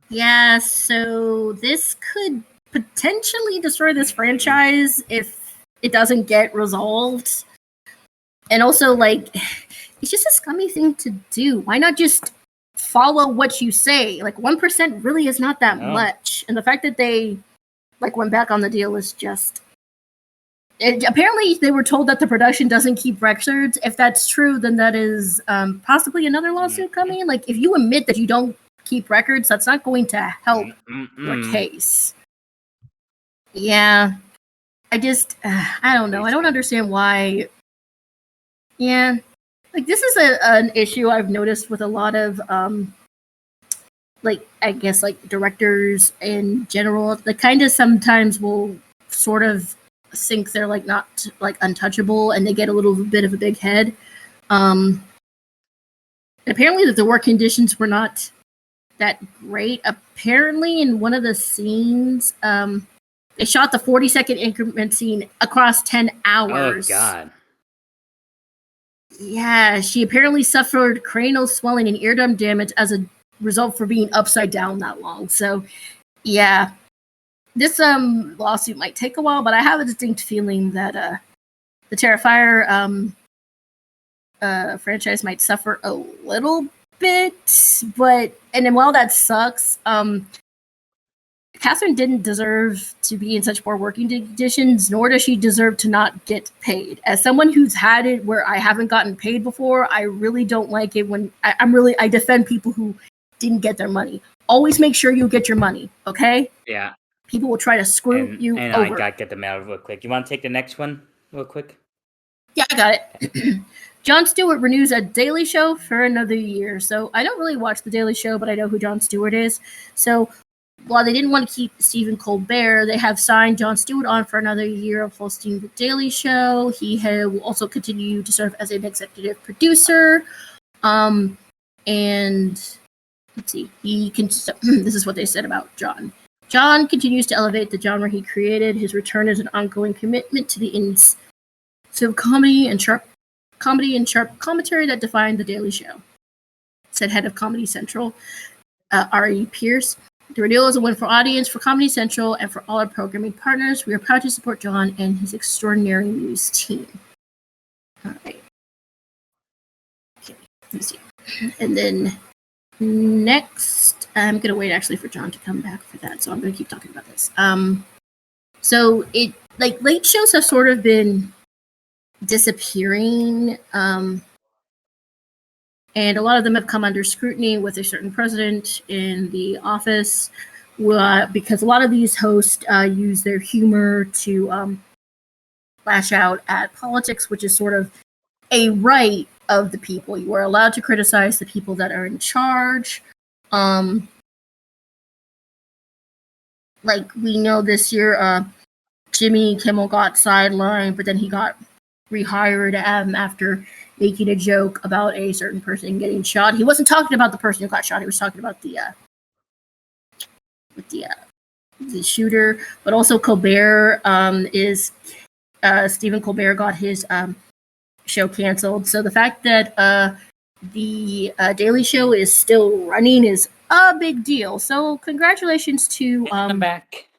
Speaker 1: Yeah, so this could potentially destroy this franchise if it doesn't get resolved. And also, it's just a scummy thing to do. Why not just follow what you say? 1% really is not that much. And the fact that they went back on the deal is just... apparently they were told that the production doesn't keep records. If that's true, then that is possibly another lawsuit coming. If you admit that you don't keep records, that's not going to help your case. Yeah. I don't know. I don't understand why. Yeah, like this is an issue I've noticed with a lot of like I guess like directors in general. They kind of sometimes will sort of think they're like not like untouchable, and they get a little bit of a big head. Apparently, that the work conditions were not that great. Apparently, in one of the scenes, they shot the 40-second increment scene across 10 hours.
Speaker 2: Oh God.
Speaker 1: Yeah, she apparently suffered cranial swelling and eardrum damage as a result for being upside down that long. So, yeah, this lawsuit might take a while, but I have a distinct feeling that the Terrifier franchise might suffer a little bit. And then while that sucks, Catherine didn't deserve to be in such poor working conditions, nor does she deserve to not get paid. As someone who's had it where I haven't gotten paid before, I really don't like it when I defend people who didn't get their money. Always make sure you get your money, okay?
Speaker 2: Yeah.
Speaker 1: People will try to screw you
Speaker 2: and
Speaker 1: over.
Speaker 2: I gotta get the mail real quick. You want to take the next one real quick?
Speaker 1: Yeah, I got it. Jon Stewart renews a Daily Show for another year. So I don't really watch the Daily Show, but I know who Jon Stewart is. So while they didn't want to keep Stephen Colbert, they have signed Jon Stewart on for another year of hosting the Daily Show. He will also continue to serve as an executive producer. And let's see, this is what they said about Jon. Jon continues to elevate the genre he created. His return is an ongoing commitment to the comedy and sharp commentary that defined the Daily Show, said head of Comedy Central, R.E. Pierce. The renewal is a win for audience, for Comedy Central, and for all our programming partners. We are proud to support Jon and his extraordinary news team. All right. Okay, let's see. And then next, I'm going to wait actually for Jon to come back for that, so I'm going to keep talking about this. So it, like, late shows have sort of been disappearing, and a lot of them have come under scrutiny with a certain president in the office, because a lot of these hosts use their humor to lash out at politics, which is sort of a right of the people. You are allowed to criticize the people that are in charge. Like we know this year, Jimmy Kimmel got sidelined, but then he got rehired after making a joke about a certain person getting shot. He wasn't talking about the person who got shot. He was talking about the shooter. But also Colbert Stephen Colbert got his show canceled. So the fact that the Daily Show is still running is a big deal. So congratulations to
Speaker 2: I'm back,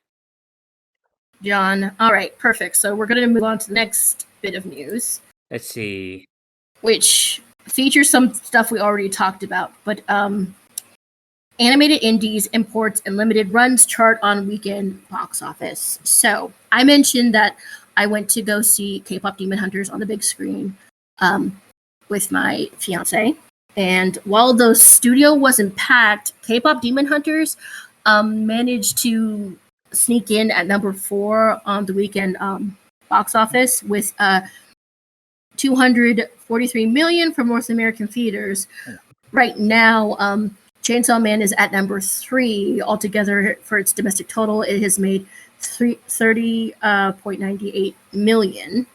Speaker 1: Jon. All right, perfect. So we're going to move on to the next bit of news.
Speaker 2: Let's see.
Speaker 1: Which features some stuff we already talked about, but animated indies, imports, and limited runs chart on weekend box office. So I mentioned that I went to go see K-pop Demon Hunters on the big screen with my fiance. And while the studio wasn't packed, K-pop Demon Hunters managed to sneak in at number 4 on the weekend box office with $243 million from North American theaters. Right now, Chainsaw Man is at number 3 altogether for its domestic total. It has made $30.98 million.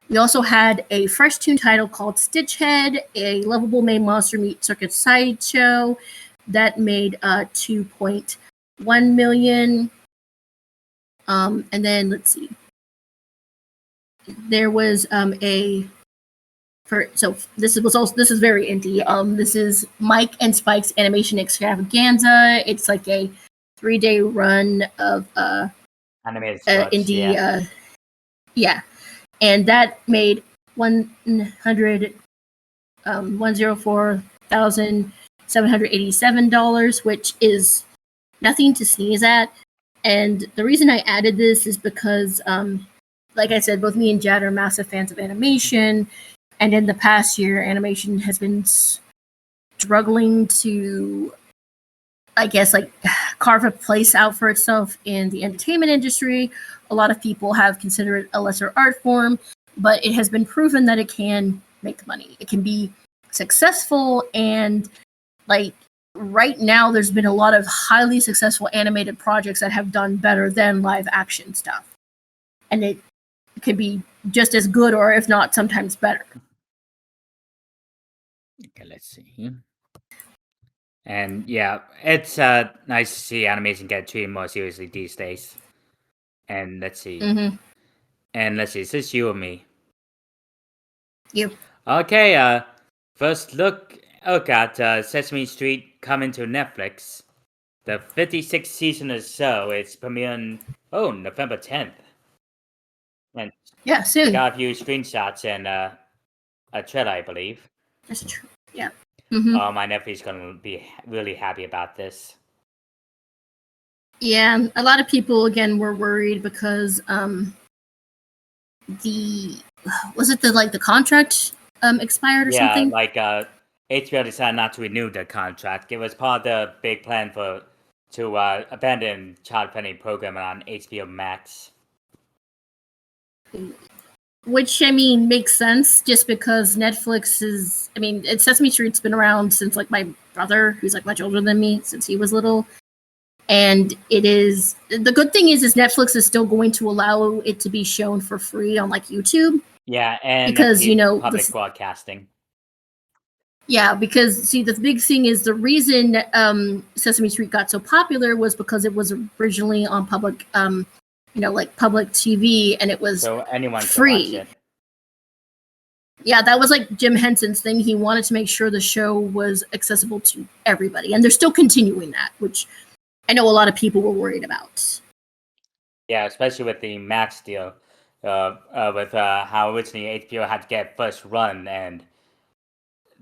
Speaker 1: We also had a fresh tune title called Stitchhead, a lovable main monster meet circus sideshow that made $2.1 million. And then let's see. There was this is very indie. This is Mike and Spike's Animation Extravaganza. It's like a 3-day run of
Speaker 2: animated sports,
Speaker 1: indie. Yeah, and that made $104,787, which is nothing to sneeze at. And the reason I added this is because, like I said, both me and Jad are massive fans of animation. And in the past year, animation has been struggling to, I guess, like carve a place out for itself in the entertainment industry. A lot of people have considered it a lesser art form, but it has been proven that it can make money. It can be successful, and like right now there's been a lot of highly successful animated projects that have done better than live action stuff. And it can be just as good, or if not sometimes better.
Speaker 2: Okay, let's see. And yeah, it's nice to see animation get treated more seriously these days. And let's see. Is this you or me?
Speaker 1: You.
Speaker 2: Okay, first look at Sesame Street coming to Netflix. The 56th season or so, it's premiering November 10th. And
Speaker 1: yeah, soon.
Speaker 2: Got a few screenshots and a trailer, I believe.
Speaker 1: That's true. Yeah.
Speaker 2: My nephew's gonna be really happy about this.
Speaker 1: Yeah, a lot of people again were worried because the contract expired or something?
Speaker 2: Yeah, HBO decided not to renew the contract. It was part of the big plan to abandon child-friendly programming on HBO Max.
Speaker 1: Which, I mean, makes sense just because Netflix is... I mean, Sesame Street's been around since, like, my brother, who's, like, much older than me, since he was little. And it is... The good thing is Netflix is still going to allow it to be shown for free on, like, YouTube.
Speaker 2: Yeah, and
Speaker 1: because,
Speaker 2: public broadcasting.
Speaker 1: Yeah, because, see, the big thing is the reason Sesame Street got so popular was because it was originally on public... public TV, and it was
Speaker 2: so anyone
Speaker 1: free.
Speaker 2: Can watch it.
Speaker 1: Yeah, that was like Jim Henson's thing. He wanted to make sure the show was accessible to everybody, and they're still continuing that, which I know a lot of people were worried about.
Speaker 2: Yeah, especially with the Max deal, with how originally HBO had to get first run, and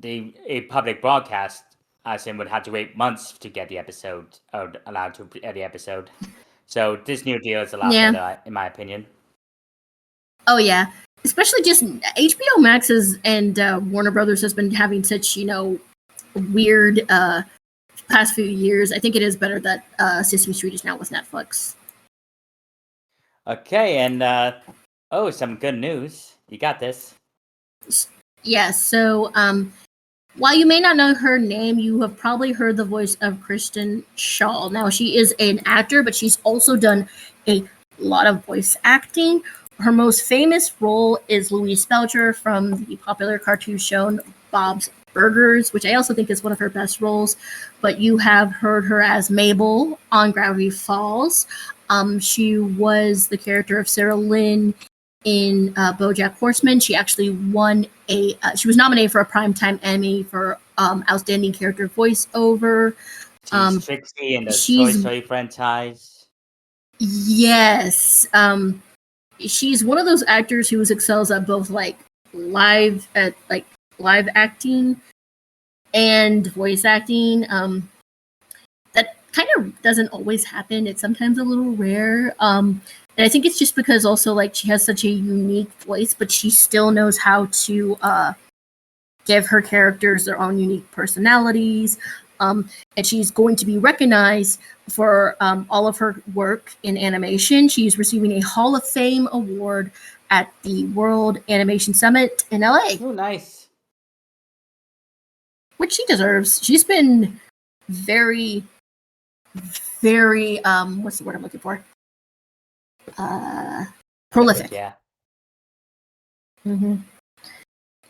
Speaker 2: a public broadcast, as in would have to wait months to get the episode, or allowed to get the episode. So this new deal is a lot better, in my opinion.
Speaker 1: Oh yeah, especially just HBO Max and Warner Brothers has been having such weird past few years. I think it is better that Sesame Street is now with Netflix.
Speaker 2: Okay, and some good news. You got this.
Speaker 1: Yeah. So while you may not know her name, you have probably heard the voice of Kristen Schaal. Now, she is an actor, but she's also done a lot of voice acting. Her most famous role is Louise Belcher from the popular cartoon show Bob's Burgers, which I also think is one of her best roles. But you have heard her as Mabel on Gravity Falls. She was the character of Sarah Lynn in BoJack Horseman. She actually won she was nominated for a Primetime Emmy for Outstanding Character Voiceover.
Speaker 2: She's Trixie in the Toy Story franchise.
Speaker 1: Yes. She's one of those actors who excels at both live acting and voice acting. That kind of doesn't always happen. It's sometimes a little rare. And I think it's just because also she has such a unique voice, but she still knows how to give her characters their own unique personalities. And she's going to be recognized for all of her work in animation. She's receiving a Hall of Fame award at the World Animation Summit in LA.
Speaker 2: Oh, nice.
Speaker 1: Which she deserves. She's been very, very, what's the word I'm looking for? Prolific.
Speaker 2: Yeah.
Speaker 1: Mm-hmm.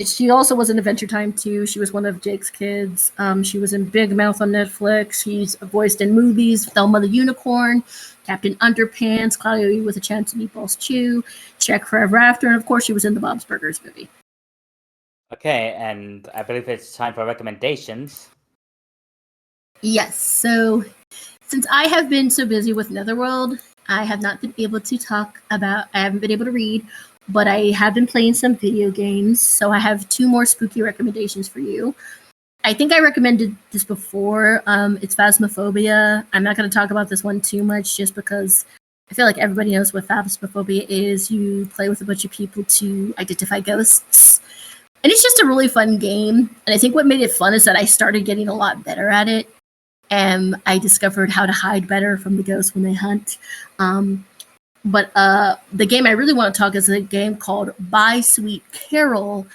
Speaker 1: She also was in Adventure Time too. She was one of Jake's kids. She was in Big Mouth on Netflix. She's voiced in movies Thelma the Unicorn, Captain Underpants, Cloudy with a Chance of Meatballs 2, Check Forever After, and of course she was in the Bob's Burgers movie.
Speaker 2: Okay, and I believe it's time for recommendations.
Speaker 1: Yes, so since I have been so busy with Netherworld, I have not been able to I haven't been able to read, but I have been playing some video games, so I have 2 more spooky recommendations for you. I think I recommended this before. It's Phasmophobia. I'm not going to talk about this one too much just because I feel like everybody knows what Phasmophobia is. You play with a bunch of people to identify ghosts. And it's just a really fun game. And I think what made it fun is that I started getting a lot better at it. and I discovered how to hide better from the ghosts when they hunt. But the game I really want to talk is a game called Bye Sweet Carol,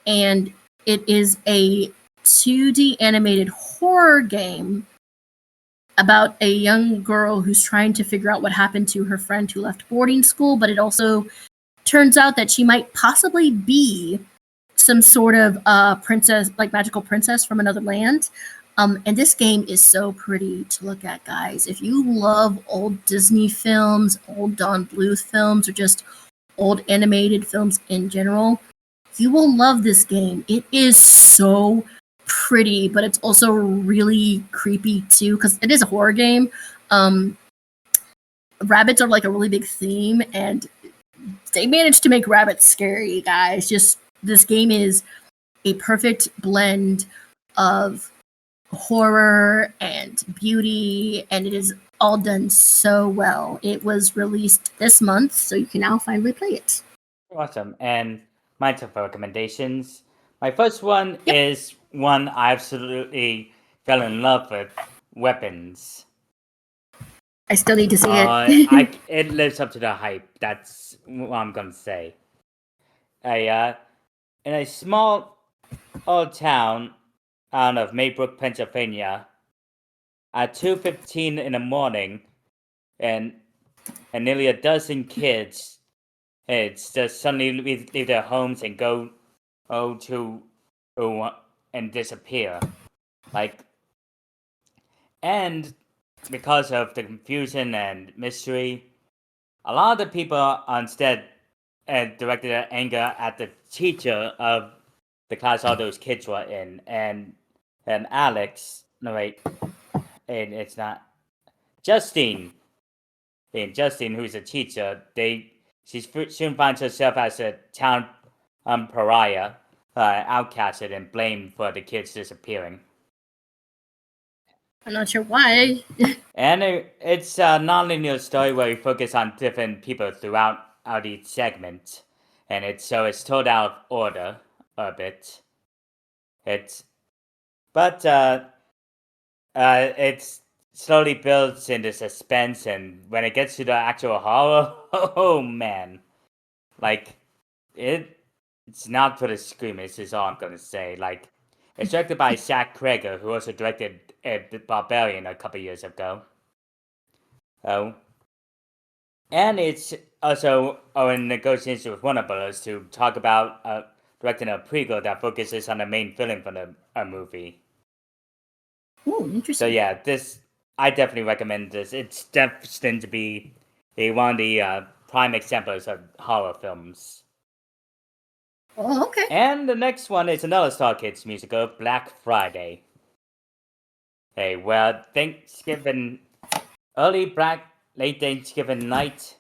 Speaker 1: and it is a 2D animated horror game about a young girl who's trying to figure out what happened to her friend who left boarding school, but it also turns out that she might possibly be some sort of princess, like magical princess from another land. And this game is so pretty to look at, guys. If you love old Disney films, old Don Bluth films, or just old animated films in general, you will love this game. It is so pretty, but it's also really creepy too, because it is a horror game. Rabbits are like a really big theme, and they managed to make rabbits scary, guys. Just this game is a perfect blend of horror and beauty, and it is all done so well. It was released this month, so you can now finally play it.
Speaker 2: Awesome. And my top recommendations. My first one
Speaker 1: Yep.
Speaker 2: is one I absolutely fell in love with, Weapons.
Speaker 1: I still need to see it.
Speaker 2: It lives up to the hype. That's what I'm gonna say. In a small old town out of Maybrook, Pennsylvania, at 2:15 in the morning, and nearly a dozen kids, it's just suddenly leave their homes and go and disappear, and because of the confusion and mystery, a lot of the people instead directed their anger at the teacher of the class all those kids were in, and Alex. No wait, and it's not Justine. And Justine, who's a teacher, she soon finds herself as a town pariah, outcasted and blamed for the kids disappearing.
Speaker 1: I'm not sure why.
Speaker 2: And it's a non-linear story where we focus on different people throughout each segment, and it's told out of order a bit. It slowly builds into suspense, and when it gets to the actual horror, oh man, it's not for the screamers, is all I'm gonna say. It's directed by Zach Kreger, who also directed Barbarian a couple years ago. Oh. And it's also in negotiations with Warner Bros. To talk about directing a prequel that focuses on the main villain for the movie.
Speaker 1: Oh, interesting.
Speaker 2: So yeah, I definitely recommend this. It's destined to be one of the prime examples of horror films.
Speaker 1: Oh, okay.
Speaker 2: And the next one is another Star Kids musical, Black Friday. Hey, well, late Thanksgiving night,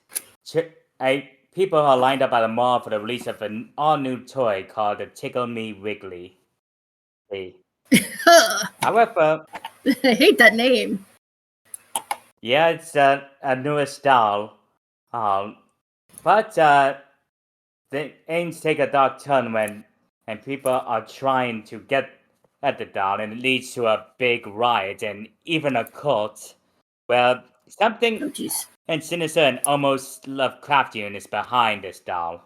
Speaker 2: people are lined up at the mall for the release of an all-new toy called the Tickle Me Wiggly. Hey. However,
Speaker 1: I hate that name.
Speaker 2: Yeah, it's a newest doll, but things take a dark turn when people are trying to get at the doll, and it leads to a big riot and even a cult. Well, something and sinister and almost Lovecraftian is behind this doll.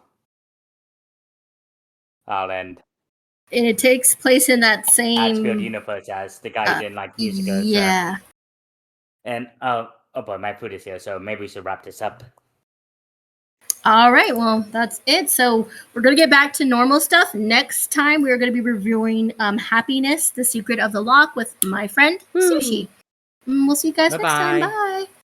Speaker 2: I'll end.
Speaker 1: And it takes place in that same
Speaker 2: Hatfield universe as the guy who didn't like musicals.
Speaker 1: Yeah.
Speaker 2: And oh boy, my food is here, so maybe we should wrap this up.
Speaker 1: All right, well, that's it. So we're going to get back to normal stuff. Next time, we're going to be reviewing Happiness, The Secret of the Lock with my friend, Sushi. We'll see you guys next time. Bye.